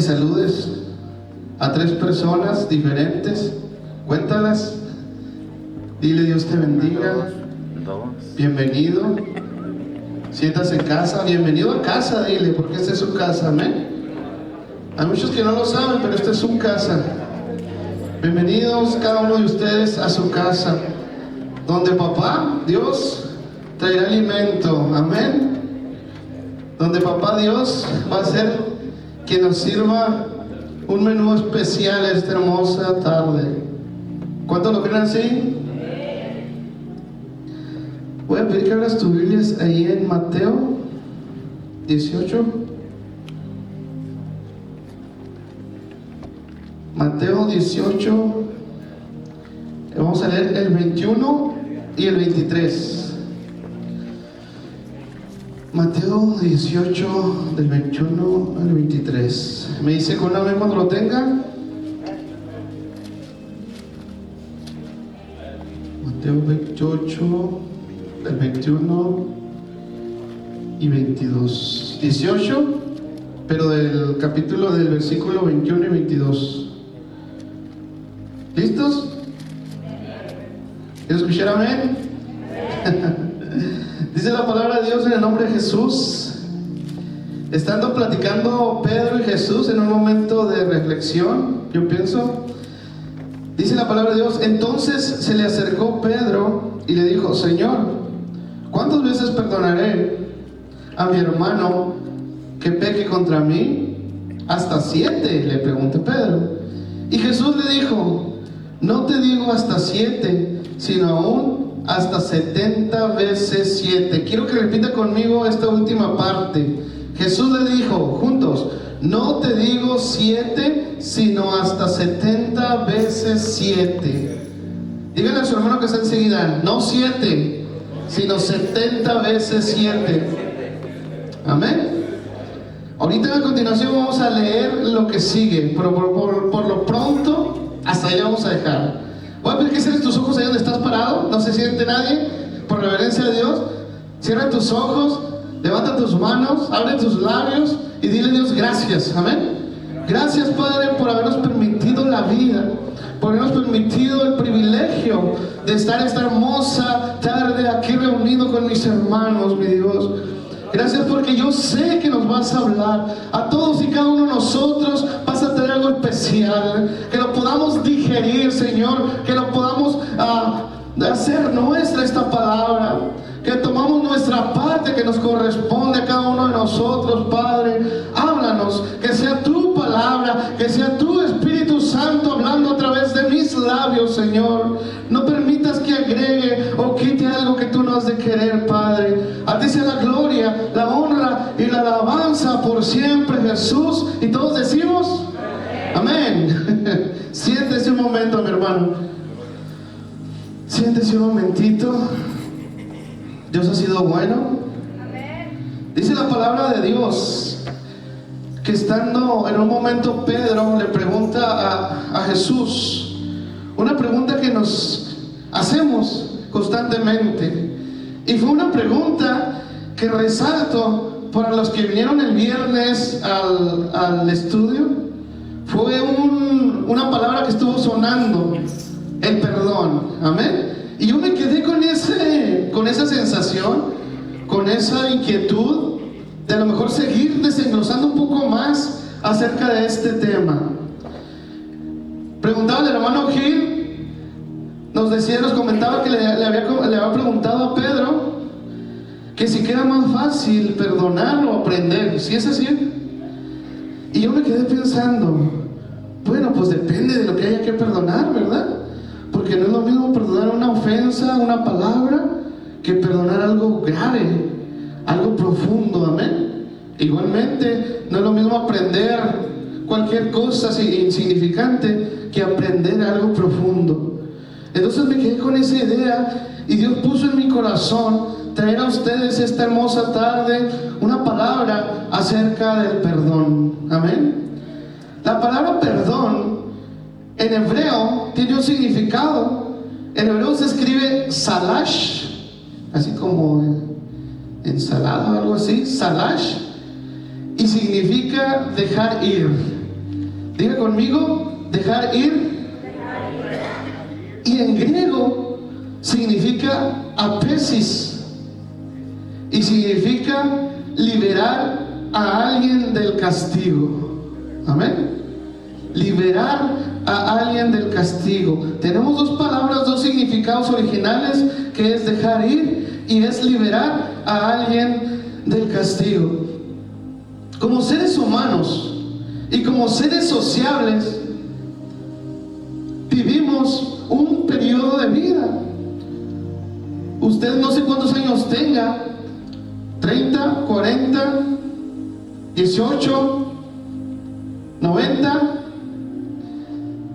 saludes a 3 personas diferentes. Cuéntalas. Dile: Dios te bendiga. Bienvenido. Siéntase en casa. Bienvenido a casa, dile, porque esta es su casa, amén. Hay muchos que no lo saben, pero esta es su casa. Bienvenidos cada uno de ustedes a su casa, donde papá Dios traerá alimento, amén. Donde papá Dios va a ser quien nos sirva un menú especial esta hermosa tarde. ¿Cuántos lo creen así? Voy a pedir que abras tus Biblias ahí en Mateo 18. Mateo 18. Vamos a leer el 21 y el 23. Mateo 18, del 21 al 23. Me dice con amén cuando lo tenga. Mateo 28, del 21 y 22. 18, pero del capítulo del versículo 21 y 22. ¿Listos? ¿Quieres escuchar amén? Dice la palabra de Dios en el nombre de Jesús. Estando platicando Pedro y Jesús en un momento de reflexión, yo pienso, dice la palabra de Dios: entonces se le acercó Pedro y le dijo: Señor, ¿cuántas veces perdonaré a mi hermano que peque contra mí? ¿Hasta 7? Le preguntó Pedro. Y Jesús le dijo: no te digo hasta 7, sino aún hasta 70 veces 7. Quiero que repita conmigo esta última parte. Jesús le dijo, juntos: no te digo 7, sino hasta 70 veces 7. Díganle a su hermano que está enseguida: no 7, sino 70 veces 7. Amén. Ahorita a continuación vamos a leer lo que sigue, pero por lo pronto hasta allá vamos a dejar. Voy a pedir que cierres tus ojos ahí donde estás parado. No se siente nadie, por reverencia a Dios. Cierra tus ojos, levanta tus manos, abre tus labios y dile a Dios gracias, amén. Gracias, Padre, por habernos permitido la vida, por habernos permitido el privilegio de estar esta hermosa tarde aquí reunido con mis hermanos, mi Dios. Gracias porque yo sé que nos vas a hablar a todos y cada uno de nosotros. Vas a tener algo especial, que lo podamos digerir, Señor, que lo podamos hacer nuestra esta palabra, que tomamos nuestra parte que nos corresponde a cada uno de nosotros. Padre, háblanos, que sea tu palabra, que sea tu Espíritu Santo hablando a través de mis labios, Señor. No permitas que agregue o quite algo que tú no has de querer, Padre. A ti sea la gloria, la honra y la alabanza por siempre, Jesús. Y todos decimos amén. Siéntese un momento, mi hermano. Siéntese un momentito. Dios ha sido bueno. Dice la palabra de Dios que estando en un momento Pedro le pregunta a Jesús una pregunta que nos hacemos constantemente, y fue una pregunta que resalto para los que vinieron el viernes al estudio. Fue una palabra que estuvo sonando: el perdón, amén. Y yo me quedé con esa sensación, con esa inquietud de a lo mejor seguir desenglosando un poco más acerca de este tema. Preguntaba el hermano Gil, nos comentaba que le había preguntado a Pedro que si era más fácil perdonar o aprender, ¿sí es así? Y yo me quedé pensando, bueno, pues depende de lo que haya que perdonar, ¿verdad? Porque no es lo mismo perdonar una ofensa, una palabra, que perdonar algo grave, algo profundo, amén. Igualmente, no es lo mismo aprender cualquier cosa insignificante que aprender algo profundo. Entonces me quedé con esa idea y Dios puso en mi corazón traer a ustedes esta hermosa tarde una palabra acerca del perdón, amén. La palabra perdón en hebreo tiene un significado. En hebreo se escribe salash, así como ensalada o algo así, salash, y significa dejar ir. Diga conmigo, dejar ir. Y en griego significa apesis. Y significa liberar a alguien del castigo. Amén. Liberar a alguien del castigo. Tenemos dos palabras, dos significados originales, que es dejar ir y es liberar a alguien del castigo. Como seres humanos y como seres sociables, vivimos un periodo de vida. Usted no sé cuántos años tenga, 30, 40, 18, 90.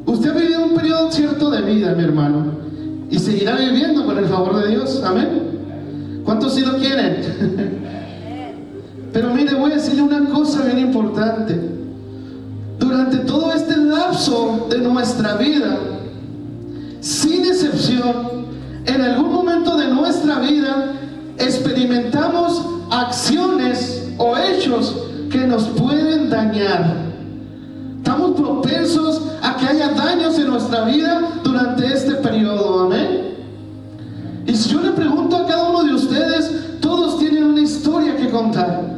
Usted ha vivido un periodo cierto de vida, mi hermano, y seguirá viviendo con el favor de Dios. Amén. ¿Cuántos sí lo quieren? Pero mire, voy a decirle una cosa bien importante. Durante todo este lapso de nuestra vida, sin excepción, en algún momento de nuestra vida experimentamos acciones o hechos que nos pueden dañar. Estamos propensos a que haya daños en nuestra vida durante este periodo. Amén. Y si yo le pregunto a cada uno de ustedes, todos tienen una historia que contar.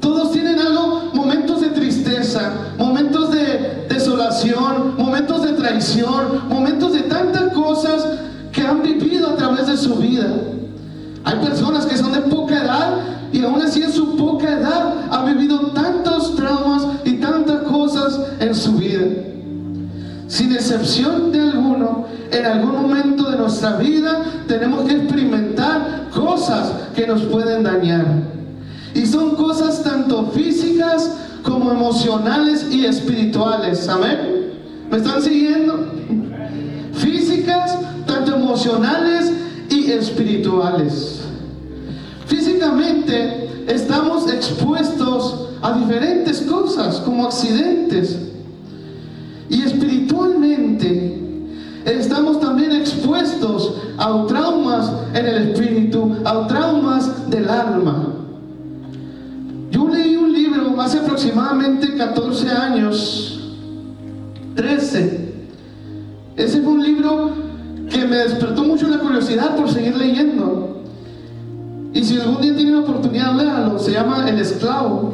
Todos tienen algo, momentos de tristeza, momentos de desolación, momentos de traición, momentos de tantas cosas que han vivido a través de su vida. Hay personas que son de poca edad y aún así en su poca edad han vivido tantos traumas y tantas cosas en su vida. Sin excepción de alguno, en algún momento de nuestra vida tenemos que experimentar cosas que nos pueden dañar. Y son cosas tanto físicas como emocionales y espirituales. Amén. ¿Me están siguiendo? Físicas, tanto emocionales y espirituales. Físicamente estamos expuestos a diferentes cosas como accidentes. Y espiritualmente estamos también expuestos a traumas en el espíritu, a traumas del alma. Yo leí un libro hace aproximadamente 14 años, 13. Ese fue un libro que me despertó mucho la curiosidad por seguir leyendo. Y si algún día tienen la oportunidad, léalo. Se llama El Esclavo.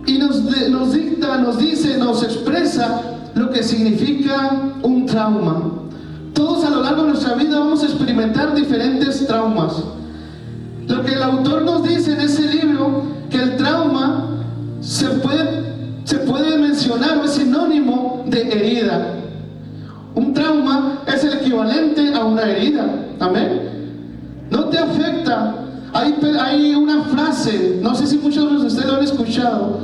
Y nos dicta, nos dice, nos expresa lo que significa un trauma. Todos a lo largo de nuestra vida vamos a experimentar diferentes traumas. Lo que el autor nos dice en ese libro, que el trauma se puede mencionar o es sinónimo de herida. Un trauma es el equivalente a una herida. Amén. No te afecta. Hay una frase, no sé si muchos de ustedes lo han escuchado,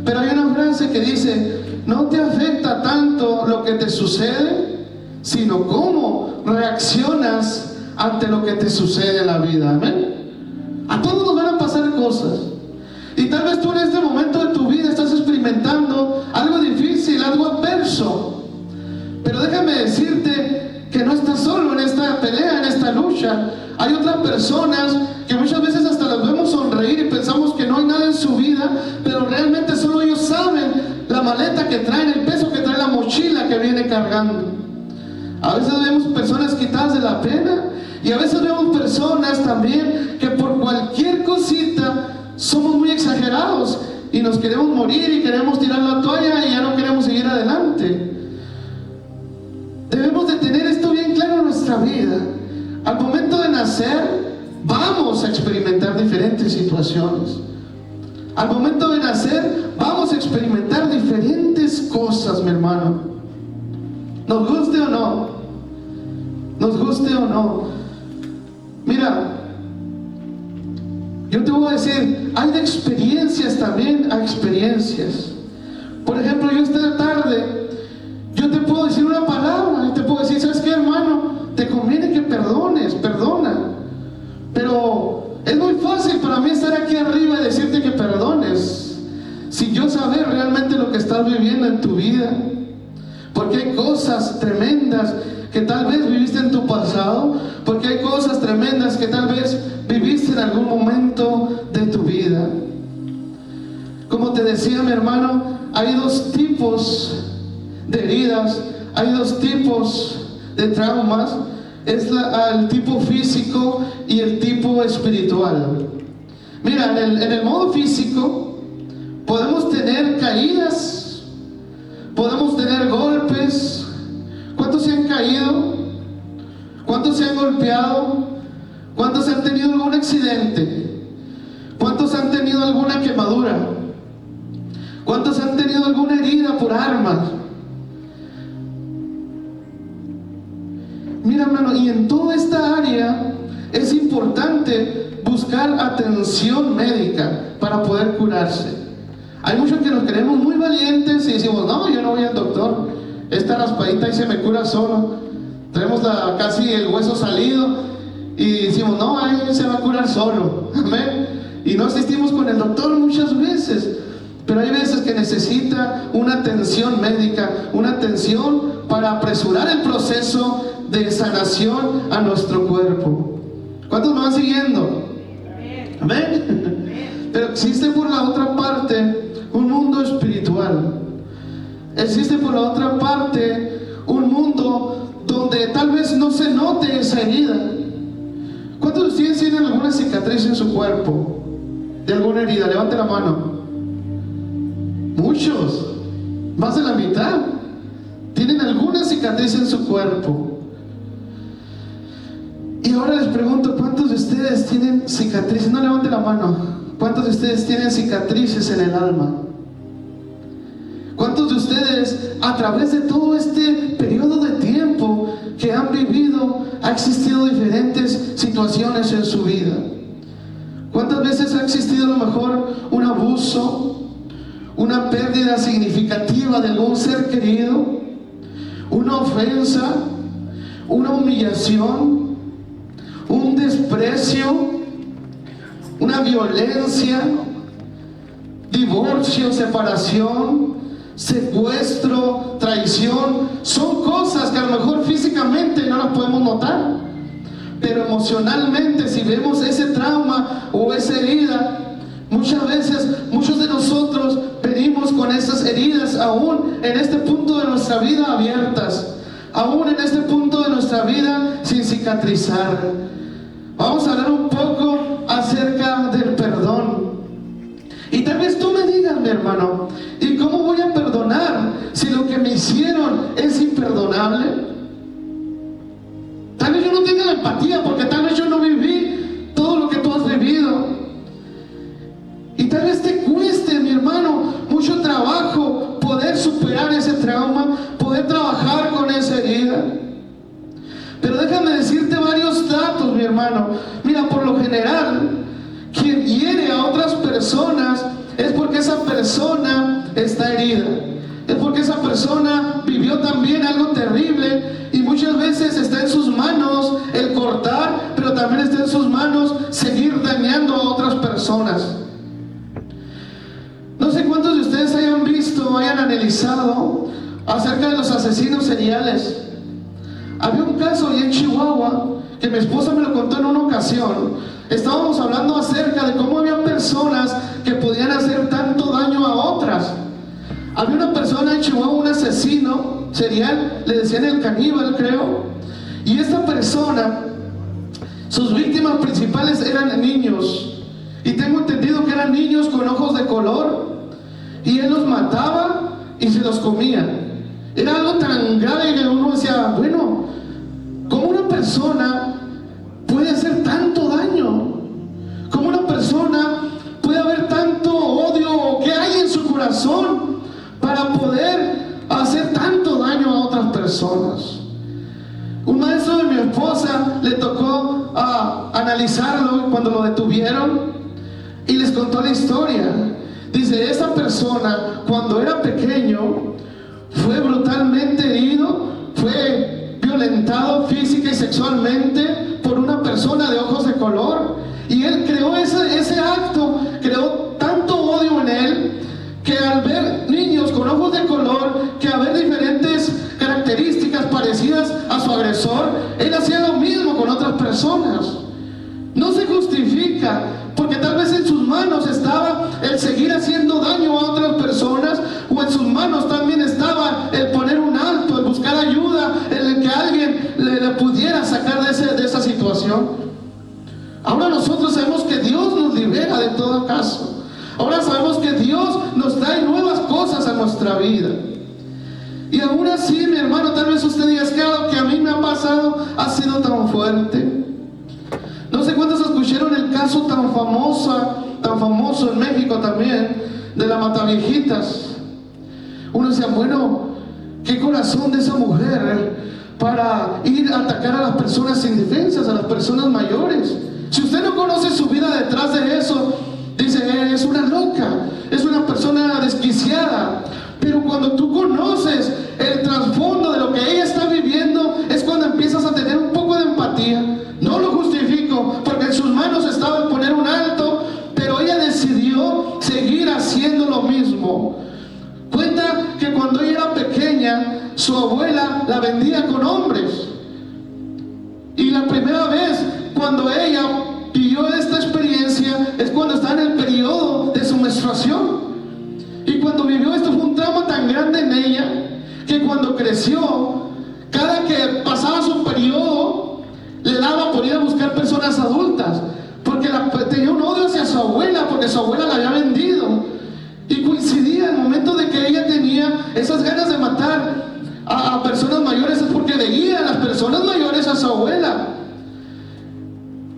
pero hay una frase que dice: no te afecta tanto lo que te sucede, sino cómo reaccionas ante lo que te sucede en la vida. Amén. A todos nos van a pasar cosas. Y tal vez tú en este momento de tu vida estás experimentando algo difícil, algo adverso. Pero déjame decirte que no estás solo en esta pelea, en esta lucha. Hay otras personas que muchas veces hasta las vemos sonreír y pensamos que no hay nada en su vida, pero realmente solo ellos saben la maleta que traen, el peso que trae la mochila que viene cargando. A veces vemos personas quitadas de la pena y a veces vemos personas también que por cualquier cosita somos muy exagerados y nos queremos morir y queremos tirar la toalla y ya no queremos seguir adelante. Debemos de tener esto bien claro en nuestra vida. Al momento de nacer vamos a experimentar diferentes situaciones. Al momento de nacer vamos a experimentar diferentes cosas, mi hermano. Nos guste o no. Nos guste o no. Mira, yo te voy a decir, hay de experiencias también a experiencias. Por ejemplo, yo esta tarde, yo te puedo decir una palabra y te puedo decir: ¿sabes qué, hermano? Te conviene que perdones, perdona. Pero es muy fácil para mí estar aquí arriba y decirte que perdones, sin yo saber realmente lo que estás viviendo en tu vida. Porque hay cosas tremendas que tal vez viviste en tu pasado, porque hay cosas tremendas que tal vez viviste en algún momento de tu vida. Como te decía, mi hermano, hay dos tipos de heridas, hay dos tipos de traumas. Es el tipo físico y el tipo espiritual. Mira, en el modo físico podemos tener caídas, podemos tener golpes. ¿Cuántos se han caído? ¿Cuántos se han golpeado? ¿Cuántos han tenido algún accidente? ¿Cuántos han tenido alguna quemadura? ¿Cuántos han tenido alguna herida por armas? Mira, hermano, y en toda esta área es importante buscar atención médica para poder curarse. Hay muchos que nos creemos muy valientes y decimos, no, yo no voy al doctor, esta raspadita y se me cura solo. Tenemos casi el hueso salido y decimos, no, ahí se va a curar solo. Amén. Y no asistimos con el doctor muchas veces, pero hay veces que necesita una atención médica, una atención para apresurar el proceso de sanación a nuestro cuerpo. ¿Cuántos me van siguiendo? Amén. Pero existe por la otra parte un mundo espiritual. Existe por la otra parte un mundo donde tal vez no se note esa herida. ¿Cuántos de ustedes tienen alguna cicatriz en su cuerpo? ¿De alguna herida? Levante la mano. Muchos, más de la mitad, tienen alguna cicatriz en su cuerpo. Y ahora les pregunto, ¿cuántos de ustedes tienen cicatrices? No levante la mano. ¿Cuántos de ustedes tienen cicatrices en el alma? ¿Cuántos de ustedes, a través de todo este periodo de tiempo que han vivido, ha existido diferentes situaciones en su vida? ¿Cuántas veces ha existido a lo mejor un abuso, una pérdida significativa de algún ser querido, una ofensa, una humillación, un desprecio, una violencia, divorcio, separación, secuestro, traición? Son cosas que a lo mejor físicamente no las podemos notar, pero emocionalmente, si vemos ese trauma o esa herida, muchas veces, muchos de nosotros venimos con esas heridas aún en este punto de nuestra vida abiertas, aún en este punto de nuestra vida sin cicatrizar. Vamos a hablar un poco acerca del perdón. Y tal vez tú me digas, mi hermano, ¿y cómo voy a perdonar si lo que me hicieron es imperdonable? Tal vez yo no tenga la empatía porque tal vez yo no viví todo lo que tú has vivido. Y tal vez te cueste, mi hermano, mucho trabajo poder superar ese trauma, poder trabajar con esa herida. Pero déjame decirte varios datos, mi hermano. Mira, por lo general, quien hiere a otras personas es porque esa persona está herida. Es porque esa persona vivió también algo terrible y muchas veces está en sus manos el cortar, pero también está en sus manos seguir dañando a otras personas. No sé cuántos de ustedes hayan visto, hayan analizado acerca de los asesinos seriales. Había un caso ahí en Chihuahua que mi esposa me lo contó en una ocasión. Estábamos hablando acerca de cómo había personas que podían hacer tanto daño a otras. Había una persona en Chihuahua, un asesino serial, le decían el caníbal, creo. Y esta persona, sus víctimas principales eran niños. Y tengo entendido que eran niños con ojos de color. Y él los mataba y se los comía. Era algo tan grave que uno decía, bueno, ¿cómo una persona puede hacer tanto daño? ¿Cómo una persona puede haber tanto odio? ¿Qué hay en su corazón para poder hacer tanto daño a otras personas? Un maestro de mi esposa le tocó analizarlo cuando lo detuvieron y les contó la historia. Dice, esa persona cuando era pequeño fue brutalmente herido, fue violentado física y sexualmente por una persona de ojos de color, y él creó ese acto, creó tanto odio en él, que al ver niños con ojos de color, que al ver diferentes características parecidas a su agresor, él hacía lo mismo con otras personas. No se justifica, porque tal vez en sus manos estaba el seguir haciendo daño como en sus manos también estaba el poner un alto, el buscar ayuda, el que alguien le pudiera sacar de esa situación. Ahora nosotros sabemos que Dios nos libera de todo caso. Ahora sabemos que Dios nos trae nuevas cosas a nuestra vida. Y aún así, mi hermano, tal vez usted diga, es que lo que a mí me ha pasado ha sido tan fuerte. No sé cuántos escucharon el caso tan famoso en México también, de la Mataviejitas. Uno decía, bueno, qué corazón de esa mujer para ir a atacar a las personas indefensas, a las personas mayores. Si usted no conoce su vida detrás de eso, dice, es una loca, es una persona desquiciada. Pero cuando tú conoces el trasfondo de lo que ella está viviendo, es cuando empiezas a tener un poco de empatía. No lo justifico, porque en sus manos estaba el poner un alto, pero ella decidió seguir haciendo lo mismo. Cuenta que cuando ella era pequeña, su abuela la vendía con hombres. Y la primera vez cuando ella vivió esta experiencia es cuando está en el periodo de su menstruación. Y cuando vivió esto fue un trauma tan grande en ella que cuando creció, cada que pasaba su periodo, le daba por ir a buscar personas adultas, porque tenía un odio hacia su abuela, porque su abuela la había vendido. Y coincidía el momento de que ella tenía esas ganas de matar a personas mayores, es porque veía a las personas mayores a su abuela.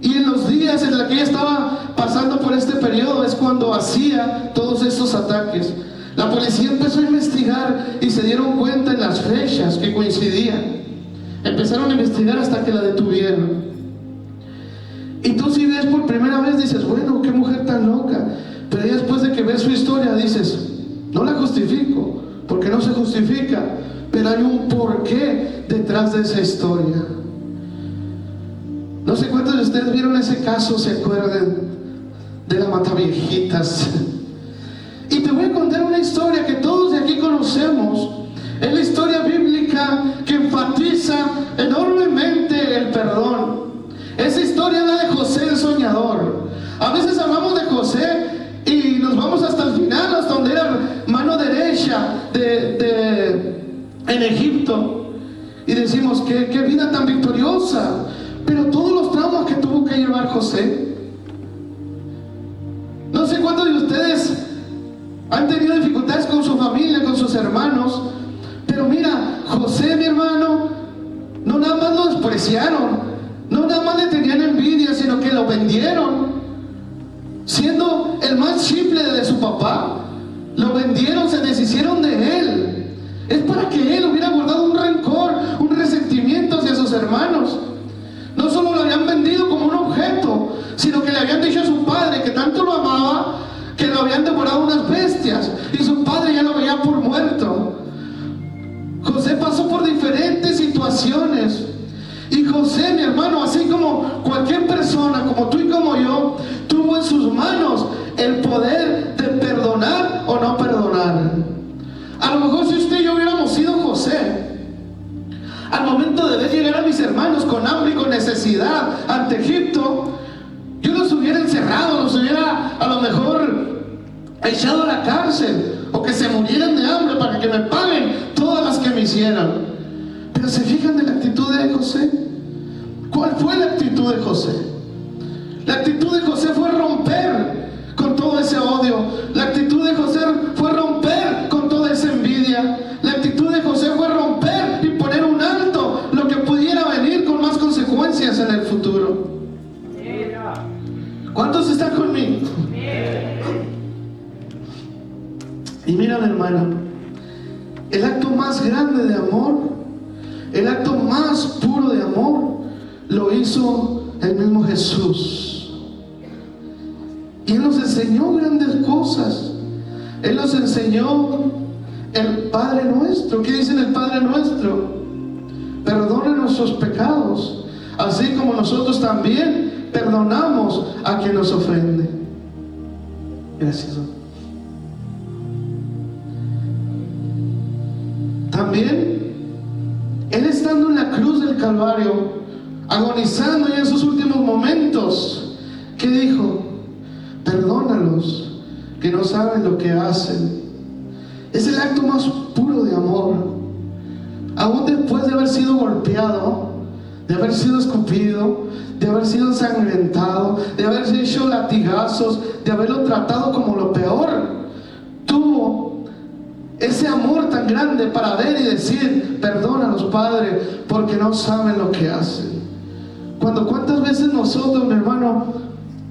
Y en los días en los que ella estaba pasando por este periodo es cuando hacía todos estos ataques. La policía empezó a investigar y se dieron cuenta en las fechas que coincidían. Empezaron a investigar hasta que la detuvieron. Y tú, si ves por primera vez, dices, bueno, qué mujer tan loca. Pero ya después de que ves su historia dices, no la justifico, porque no se justifica, pero hay un porqué detrás de esa historia. No sé cuántos de ustedes vieron ese caso, se acuerdan de la Mataviejitas. Y te voy a contar una historia que todos de aquí conocemos. Es la historia bíblica que enfatiza enormemente el perdón. Esa historia es la de José el soñador. A veces hablamos de José y nos vamos hasta el final, hasta donde era mano derecha en Egipto. Y decimos, qué vida tan victoriosa. Pero todos los traumas que tuvo que llevar José. No sé cuántos de ustedes han tenido dificultades con su familia, con sus hermanos. Pero mira, José, mi hermano, no nada más lo despreciaron, no nada más le tenían envidia, sino que lo vendieron. Siendo el más simple de su papá, lo vendieron, se deshicieron de él. Es para que él hubiera guardado un rencor, un resentimiento hacia sus hermanos. No solo lo habían vendido como un objeto, sino que le habían dicho a su padre que tanto lo amaba, que lo habían devorado unas bestias, y su padre ya lo veía por muerto. José pasó por diferentes situaciones. Y José, mi hermano, así como cualquier persona, como tú y como yo, tuvo en sus manos el poder de perdonar o no perdonar. A lo mejor si usted y yo hubiéramos sido José, al momento de ver llegar a mis hermanos con hambre y con necesidad ante Egipto, yo los hubiera encerrado, los hubiera a lo mejor echado a la cárcel, o que se murieran de hambre para que me paguen todas las que me hicieran. Pero se fijan de la actitud de José. ¿Cuál fue la actitud de José? La actitud de José fue romper con todo ese odio. La actitud de José fue romper con toda esa envidia. La actitud de José fue romper y poner un alto lo que pudiera venir con más consecuencias en el futuro. ¿Cuántos están conmigo? Y mira, mi hermano, el acto más grande de amor, el acto más puro de amor, lo hizo el mismo Jesús. Y Él nos enseñó grandes cosas. Él nos enseñó el Padre Nuestro. ¿Qué dice en el Padre Nuestro? Perdona nuestros pecados, así como nosotros también perdonamos a quien nos ofende. Gracias. También, Él estando en la cruz del Calvario, agonizando ya en sus últimos momentos, ¿qué dijo? Perdónalos, que no saben lo que hacen. Es el acto más puro de amor. Aún después de haber sido golpeado, de haber sido escupido, de haber sido ensangrentado, de haberse hecho latigazos, de haberlo tratado como lo peor, tuvo ese amor tan grande para ver y decir: perdónalos, Padre, porque no saben lo que hacen. ¿Cuántas veces nosotros, mi hermano,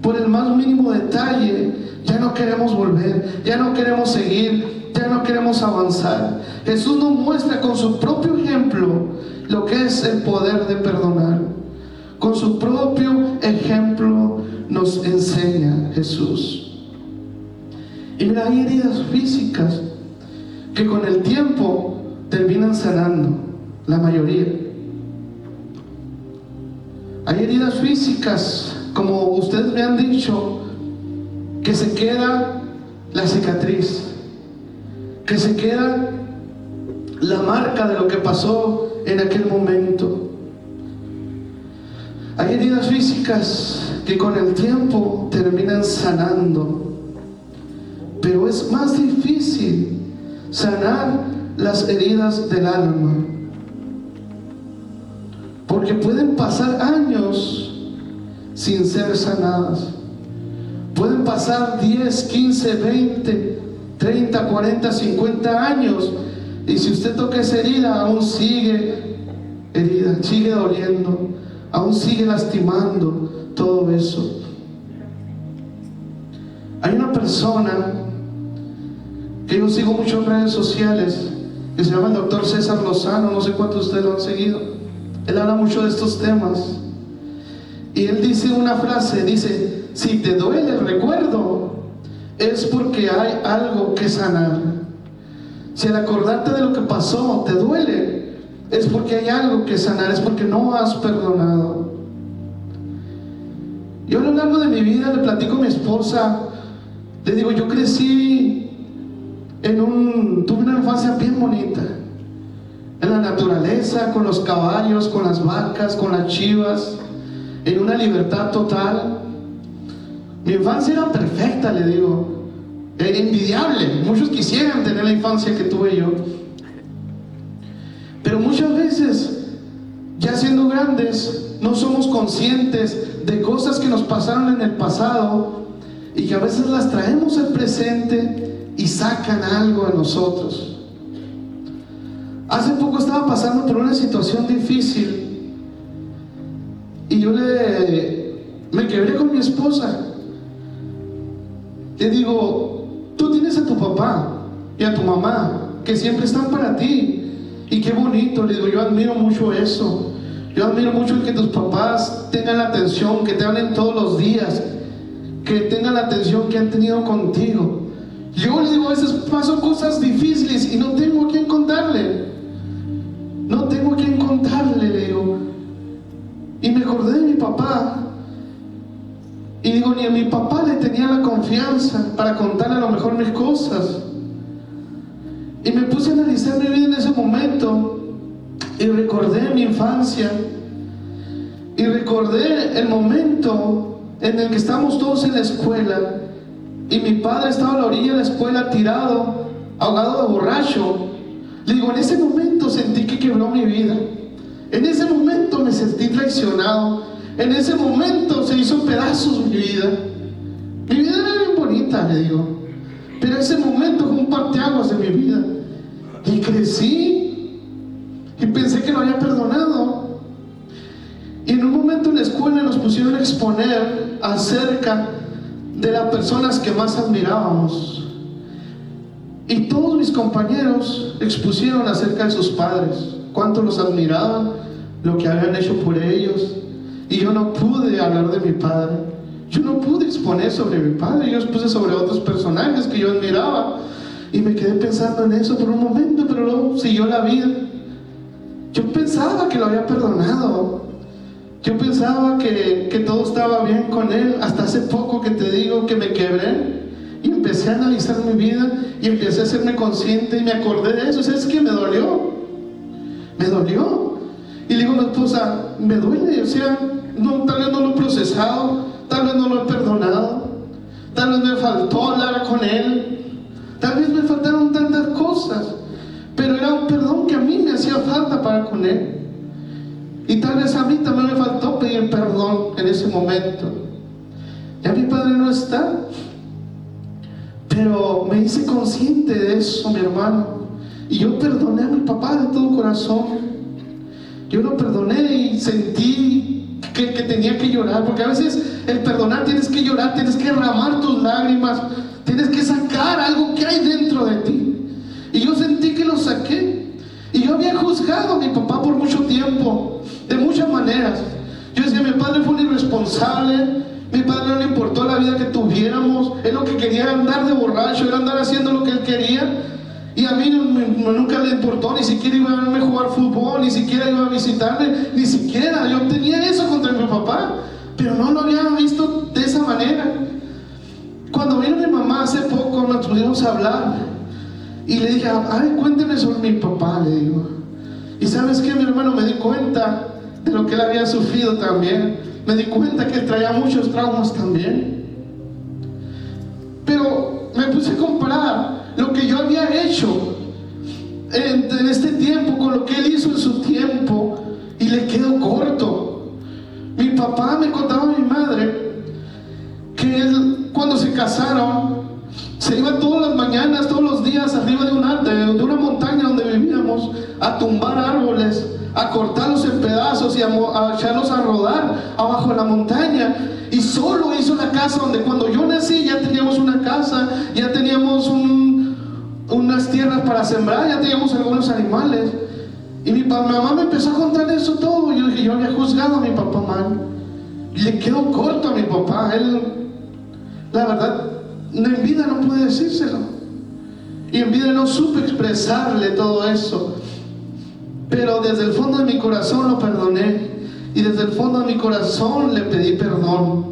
por el más mínimo detalle, ya no queremos volver, ya no queremos seguir, ya no queremos avanzar? Jesús nos muestra con su propio ejemplo lo que es el poder de perdonar. Con su propio ejemplo nos enseña Jesús. Y mira, hay heridas físicas que con el tiempo terminan sanando, la mayoría. Hay heridas físicas, como ustedes me han dicho, que se queda la cicatriz, que se queda la marca de lo que pasó en aquel momento. Hay heridas físicas que con el tiempo terminan sanando, pero es más difícil sanar las heridas del alma, porque pueden pasar años sin ser sanadas. Pueden pasar 10, 15, 20, 30, 40, 50 años, y si usted toca esa herida, aún sigue herida, sigue doliendo, aún sigue lastimando todo eso. Hay una persona que yo sigo mucho en redes sociales, que se llama el doctor César Lozano. No sé cuántos de ustedes lo han seguido. Él habla mucho de estos temas, y él dice una frase, dice: si te duele el recuerdo, es porque hay algo que sanar. Si al acordarte de lo que pasó te duele, es porque hay algo que sanar, es porque no has perdonado. Yo a lo largo de mi vida le platico a mi esposa, le digo: yo crecí tuve una infancia bien bonita, en la naturaleza, con los caballos, con las vacas, con las chivas, en una libertad total. Mi infancia era perfecta, le digo, era envidiable. Muchos quisieran tener la infancia que tuve yo, pero muchas veces, ya siendo grandes, no somos conscientes de cosas que nos pasaron en el pasado y que a veces las traemos al presente y sacan algo de nosotros. Hace poco estaba pasando por una situación difícil y yo me quebré con mi esposa. Le digo: tú tienes a tu papá y a tu mamá que siempre están para ti, y qué bonito. Le digo: yo admiro mucho eso. Yo admiro mucho el que tus papás tengan la atención, que te hablen todos los días, que tengan la atención que han tenido contigo. Yo le digo: a veces paso cosas difíciles y no tengo a quién contarle. No tengo a quién contarle, le digo. Y me acordé de mi papá. Y digo, ni a mi papá le tenía la confianza para contarle a lo mejor mis cosas. Y me puse a analizar mi vida en ese momento y recordé mi infancia. Y recordé el momento en el que estábamos todos en la escuela y mi padre estaba a la orilla de la escuela tirado, ahogado de borracho. Le digo, en ese momento sentí que quebró mi vida. En ese momento me sentí traicionado. En ese momento se hizo pedazos mi vida. Mi vida era bien bonita, le digo, pero ese momento fue un parteaguas de mi vida. Y crecí y pensé que lo había perdonado. Y en un momento en la escuela nos pusieron a exponer acerca de las personas que más admirábamos. Y todos mis compañeros expusieron acerca de sus padres, cuánto los admiraban, lo que habían hecho por ellos. Y yo no pude hablar de mi padre. Yo no pude exponer sobre mi padre. Yo expuse sobre otros personajes que yo admiraba. Y me quedé pensando en eso por un momento, pero luego siguió la vida. Yo pensaba que lo había perdonado. Yo pensaba que todo estaba bien con él. Hasta hace poco que te digo que me quebré. Y empecé a analizar mi vida. Y empecé a hacerme consciente. Y me acordé de eso. ¿Sabes qué? Me dolió. Me dolió. Y le digo a mi esposa, me duele. O sea, no, tal vez no lo he procesado. Tal vez no lo he perdonado. Tal vez me faltó hablar con él. Tal vez me faltaron tantas cosas. cosas, pero era un perdón que a mí me hacía falta para con Él. Y tal vez a mí también me faltó pedir perdón en ese momento. Ya mi padre no está, pero me hice consciente de eso, mi hermano. Y yo perdoné a mi papá de todo corazón. Yo lo perdoné y sentí que tenía que llorar, porque a veces el perdonar tienes que llorar, tienes que derramar tus lágrimas, tienes que sacar algo que hay dentro de ti. Y yo sentí que lo saqué. Y yo había juzgado a mi papá por mucho tiempo, de muchas maneras. Yo decía, mi padre fue un irresponsable, mi padre no le importó la vida que tuviéramos, él lo que quería era andar de borracho, era andar haciendo lo que él quería. Y a mí nunca le importó, ni siquiera iba a verme jugar fútbol, ni siquiera iba a visitarme, ni siquiera. Yo tenía eso contra mi papá, pero no lo había visto de esa manera. Cuando vino mi mamá hace poco, nos pudimos hablar y le dije, ay, cuénteme sobre mi papá, le digo. Y ¿sabes qué, mi hermano? Me di cuenta de lo que él había sufrido también. Me di cuenta que él traía muchos traumas también. Pero me puse a comparar lo que yo había hecho en este tiempo con lo que él hizo en su tiempo y le quedó corto. Mi papá me contaba a mi madre que él, cuando se casaron, se iba todas las mañanas, todos los días arriba de una montaña donde vivíamos, a tumbar árboles, a cortarlos en pedazos y a echarlos a rodar abajo de la montaña. Y solo hizo la casa donde cuando yo nací ya teníamos una casa, ya teníamos unas tierras para sembrar, ya teníamos algunos animales. Y mi mamá me empezó a contar eso todo. Y yo dije, yo había juzgado a mi papá mal. Y le quedó corto a mi papá. Él, la verdad, en vida no pude decírselo. Y en vida no supe expresarle todo eso. Pero desde el fondo de mi corazón lo perdoné. Y desde el fondo de mi corazón le pedí perdón.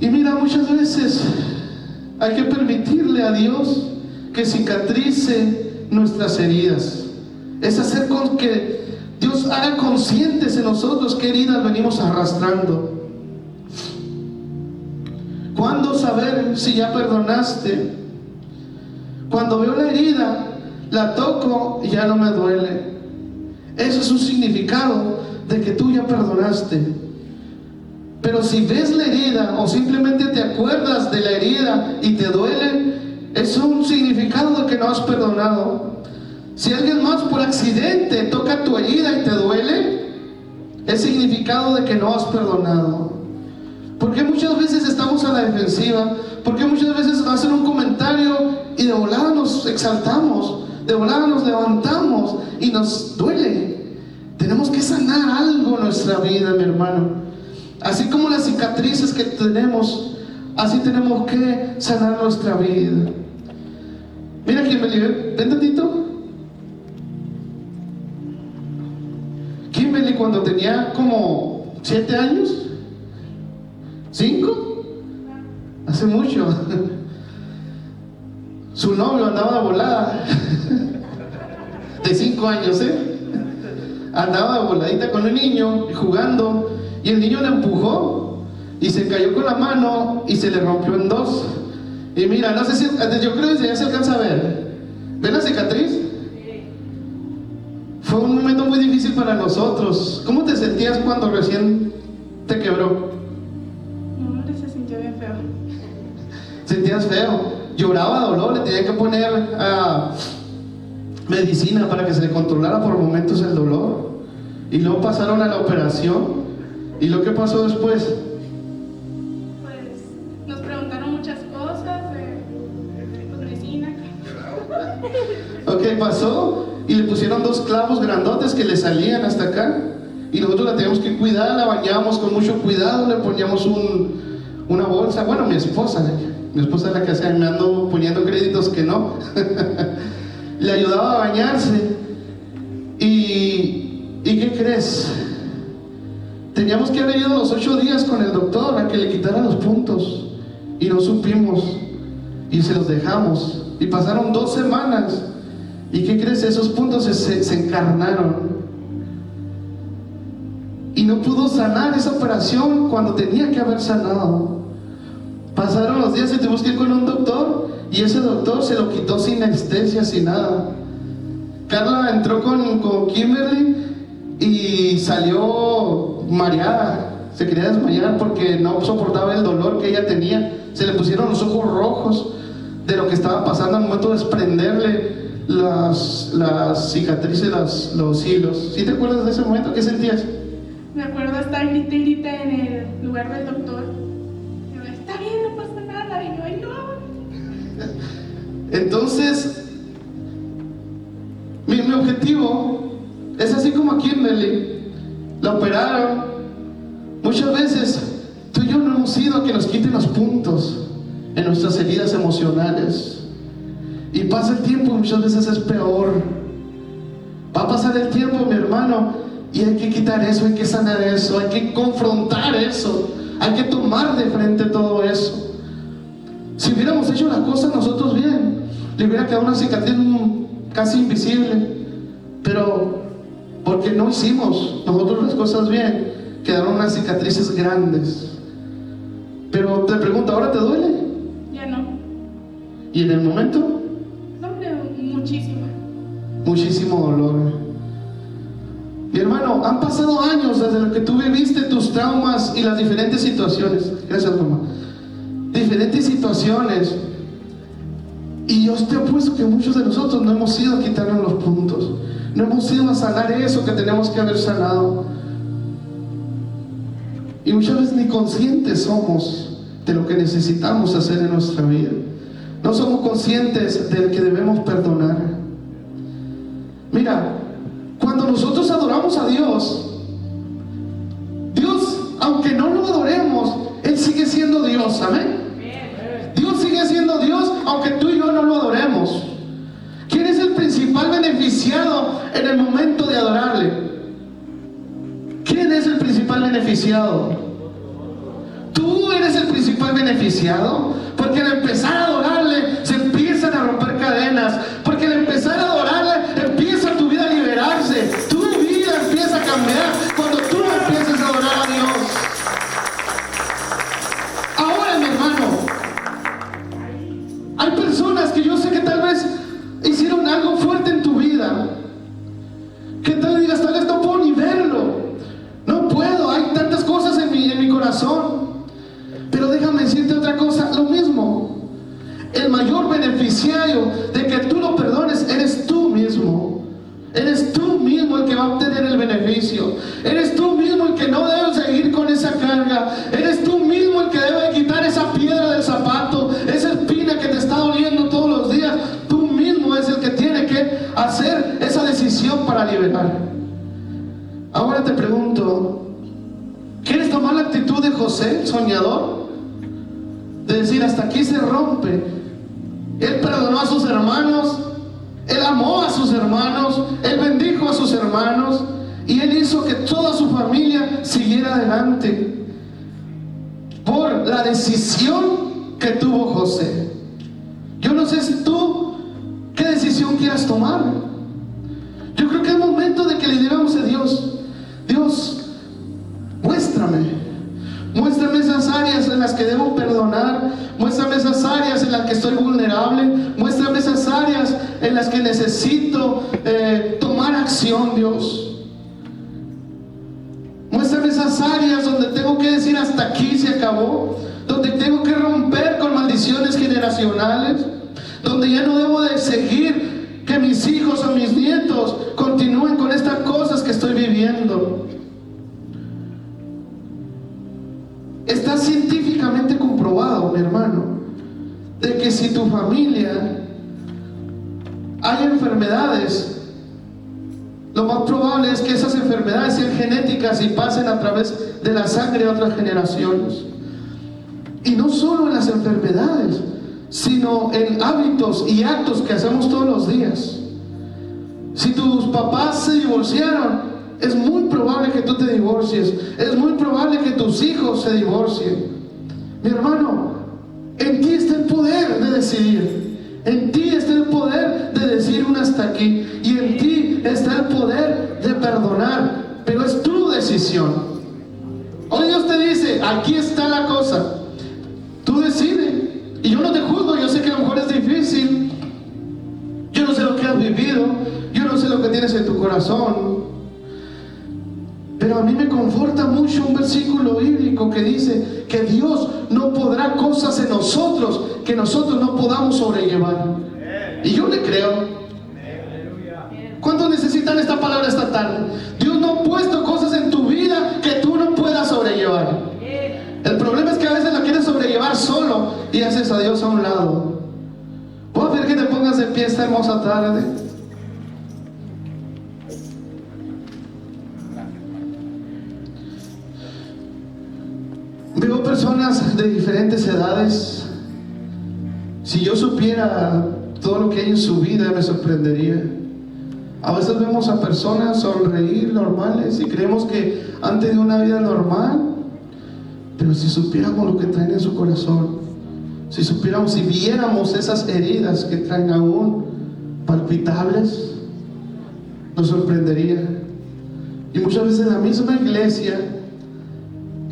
Y mira, muchas veces hay que permitirle a Dios que cicatrice nuestras heridas. Es hacer con que Dios haga conscientes en nosotros qué heridas venimos arrastrando. ¿Cuándo saber si ya perdonaste? Cuando veo la herida, la toco y ya no me duele. Eso es un significado de que tú ya perdonaste. Pero si ves la herida o simplemente te acuerdas de la herida y te duele, es un significado de que no has perdonado. Si alguien más por accidente toca tu herida y te duele, es significado de que no has perdonado. Porque muchas veces estamos a la defensiva, porque muchas veces hacen un comentario y de volada nos exaltamos, de volada nos levantamos y nos duele. Tenemos que sanar algo en nuestra vida, mi hermano. Así como las cicatrices que tenemos, así tenemos que sanar nuestra vida. Mira, Kimberly, ven tantito. Kimberly, cuando tenía como 7 años, 5, hace mucho, su novio andaba de volada, de 5 años, andaba de voladita con un niño jugando, y el niño le empujó y se cayó con la mano y se le rompió en 2. Y mira, no sé si, yo creo que ya se alcanza a ver. ¿Ven la cicatriz? Fue un momento muy difícil para nosotros. ¿Cómo te sentías cuando recién te quebró? No, se sintió bien feo. ¿Sentías feo? Lloraba de dolor, le tenían que poner medicina para que se le controlara por momentos el dolor. Y luego pasaron a la operación. ¿Y lo que pasó después? Pues nos preguntaron muchas cosas, medicina. Ok, pasó y le pusieron 2 clavos grandotes que le salían hasta acá. Y nosotros la teníamos que cuidar, la bañábamos con mucho cuidado, le poníamos una bolsa. Bueno, mi esposa es la que hacía, me ando poniendo créditos que no. Le ayudaba a bañarse. ¿Y qué crees? Teníamos que haber ido los 8 días con el doctor a que le quitara los puntos. Y no supimos. Y se los dejamos. Y pasaron 2 semanas. ¿Y qué crees? Esos puntos se encarnaron. Y no pudo sanar esa operación cuando tenía que haber sanado. Pasaron los días y tuvimos que ir con un doctor, y ese doctor se lo quitó sin anestesia, sin nada. Carla entró con Kimberly y salió mareada. Se quería desmayar porque no soportaba el dolor que ella tenía. Se le pusieron los ojos rojos de lo que estaba pasando al momento de desprenderle las cicatrices, los hilos. ¿Sí te acuerdas de ese momento? ¿Qué sentías? Me acuerdo estar grite y grite en el lugar del doctor. Y yo, está bien, no pasa nada. Y yo, ay, no. Entonces, mi objetivo es así como a Kimberly. La operaron. Muchas veces tú y yo no hemos ido a que nos quiten los puntos en nuestras heridas emocionales. Y pasa el tiempo y muchas veces es peor. Va a pasar el tiempo, mi hermano, y hay que quitar eso, hay que sanar eso, hay que confrontar eso, hay que tomar de frente todo eso. Si hubiéramos hecho las cosas nosotros bien, le hubiera quedado una cicatriz casi invisible. Pero porque no hicimos nosotros las cosas bien, quedaron unas cicatrices grandes. Pero te pregunto, ¿ahora te duele? Ya no. ¿Y en el momento? No, pero muchísimo. Muchísimo dolor. Mi hermano, han pasado años desde lo que tú viviste, tus traumas y las diferentes situaciones. Gracias, mamá. Diferentes situaciones. Y yo te apuesto que muchos de nosotros no hemos ido a quitarnos los puntos. No hemos ido a sanar eso que tenemos que haber sanado. Y muchas veces ni conscientes somos de lo que necesitamos hacer en nuestra vida. No somos conscientes de que debemos perdonar. Mira, cuando nosotros adoramos a Dios, Dios, aunque no lo adoremos, Él sigue siendo Dios, ¿amén? Dios sigue siendo Dios, aunque tú y yo no lo adoremos. ¿Quién es el principal beneficiado en el momento de adorarle? ¿Quién es el principal beneficiado? Tú eres el principal beneficiado, porque al empezar a adorarle se empiezan a romper cadenas, porque al empezar a adorarle empieza tu vida a liberarse, tu vida empieza a cambiar cuando tú empiezas a adorar a Dios. Ahora, mi hermano, hay personas que yo sé que tal vez hicieron algo fuerte en tu vida, que tal vez no puedo ni verlo, no puedo, hay tantas cosas en mi corazón. Pero déjame decirte otra cosa, lo mismo. El mayor beneficiario de que tú lo perdones eres tú mismo. Eres tú mismo el que va a obtener el beneficio. Eres tú mismo el que no debe seguir con esa carga. Eres tú mismo el que debe quitar esa piedra del zapato, esa espina que te está doliendo todos los días. Tú mismo es el que tiene que hacer esa decisión para liberar. Ahora te pregunto, ¿quieres tomar la actitud de José, soñador? De decir, hasta aquí se rompe. Él perdonó a sus hermanos, él amó a sus hermanos, él bendijo a sus hermanos, y él hizo que toda su familia siguiera adelante por la decisión que tuvo José. Yo no sé si tú, qué decisión quieras tomar. Yo creo que es momento de que le digamos a Dios, Dios, muéstrame esas áreas en las que debo perdonar, muéstrame esas áreas en las que estoy vulnerable, muéstrame esas áreas en las que necesito tomar acción, Dios. Muéstrame esas áreas donde tengo que decir hasta aquí se acabó, donde tengo que romper con maldiciones generacionales, donde ya no debo de seguir que mis hijos o mis nietos continúen con estas cosas que estoy viviendo. Está científicamente comprobado, mi hermano, de que si tu familia hay enfermedades, lo más probable es que esas enfermedades sean genéticas y pasen a través de la sangre a otras generaciones. Y no solo en las enfermedades, sino en hábitos y actos que hacemos todos los días. Si tus papás se divorciaron, es muy probable que tú te divorcies. Es muy probable que tus hijos se divorcien. Mi hermano, en ti está el poder de decidir. En ti está el poder de decir un hasta aquí. Y en ti está el poder de perdonar. Pero es tu decisión. Hoy Dios te dice, aquí está la cosa. Tú decides. hayas vivido, yo no sé lo que tienes en tu corazón, pero a mí me conforta mucho un versículo bíblico que dice que Dios no podrá cosas en nosotros que nosotros no podamos sobrellevar. Y yo le creo. ¿Cuántos necesitan esta palabra esta tarde? Dios no ha puesto cosas en tu vida que tú no puedas sobrellevar. El problema es que a veces la quieres sobrellevar solo y haces a Dios a un lado. ¿Puedo pedir que te pongas de pie esta hermosa tarde? Veo personas de diferentes edades. Si yo supiera todo lo que hay en su vida, me sorprendería. A veces vemos a personas sonreír normales y creemos que han tenido una vida normal, pero si supiéramos lo que traen en su corazón, si supiéramos, si viéramos esas heridas que traen aún palpitables, nos sorprendería. Y muchas veces en la misma iglesia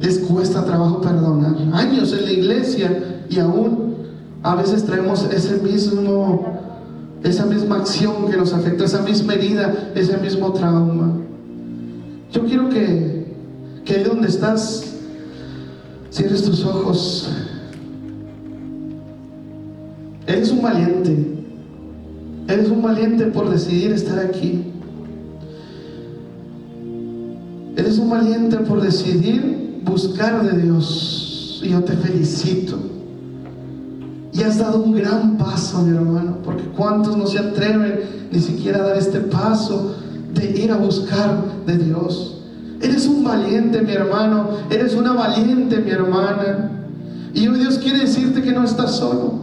les cuesta trabajo perdonar. Años en la iglesia y aún a veces traemos esa misma acción que nos afecta, esa misma herida, ese mismo trauma. Yo quiero que ahí donde estás, cierres tus ojos. Eres un valiente. Eres un valiente por decidir estar aquí. Eres un valiente por decidir buscar de Dios. Y yo te felicito. Y has dado un gran paso, mi hermano, porque cuántos no se atreven ni siquiera a dar este paso de ir a buscar de Dios. Eres un valiente, mi hermano. Eres una valiente, mi hermana. Y hoy Dios quiere decirte que no estás solo,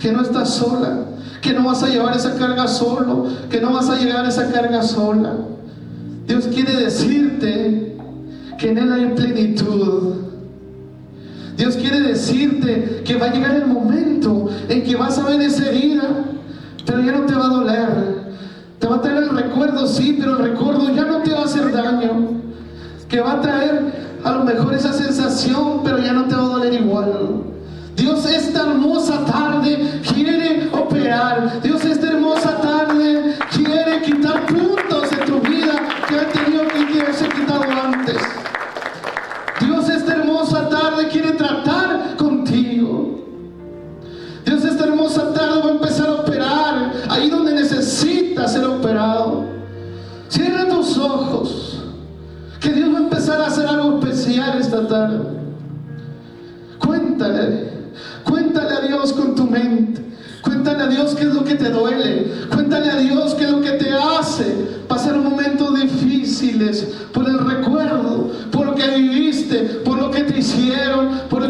que no estás sola, que no vas a llevar esa carga solo, que no vas a llevar esa carga sola. Dios quiere decirte que en Él hay plenitud. Dios quiere decirte que va a llegar el momento en que vas a ver esa herida, pero ya no te va a doler. Te va a traer el recuerdo, sí, pero el recuerdo ya no te va a hacer daño. Que va a traer a lo mejor esa sensación, pero ya no te va a doler igual. Dios esta hermosa tarde quiere operar. Dios esta hermosa tarde quiere quitar puntos en tu vida que han tenido que haberse quitado antes. Dios esta hermosa tarde quiere tratar contigo. Dios esta hermosa tarde va a empezar a operar ahí donde necesitas ser operado. Cierra tus ojos, que Dios va a empezar a hacer algo especial esta tarde. Cuéntale a Dios con tu mente. Cuéntale a Dios qué es lo que te duele. Cuéntale a Dios qué es lo que te hace pasar momentos difíciles por el recuerdo, por lo que viviste, por lo que te hicieron, por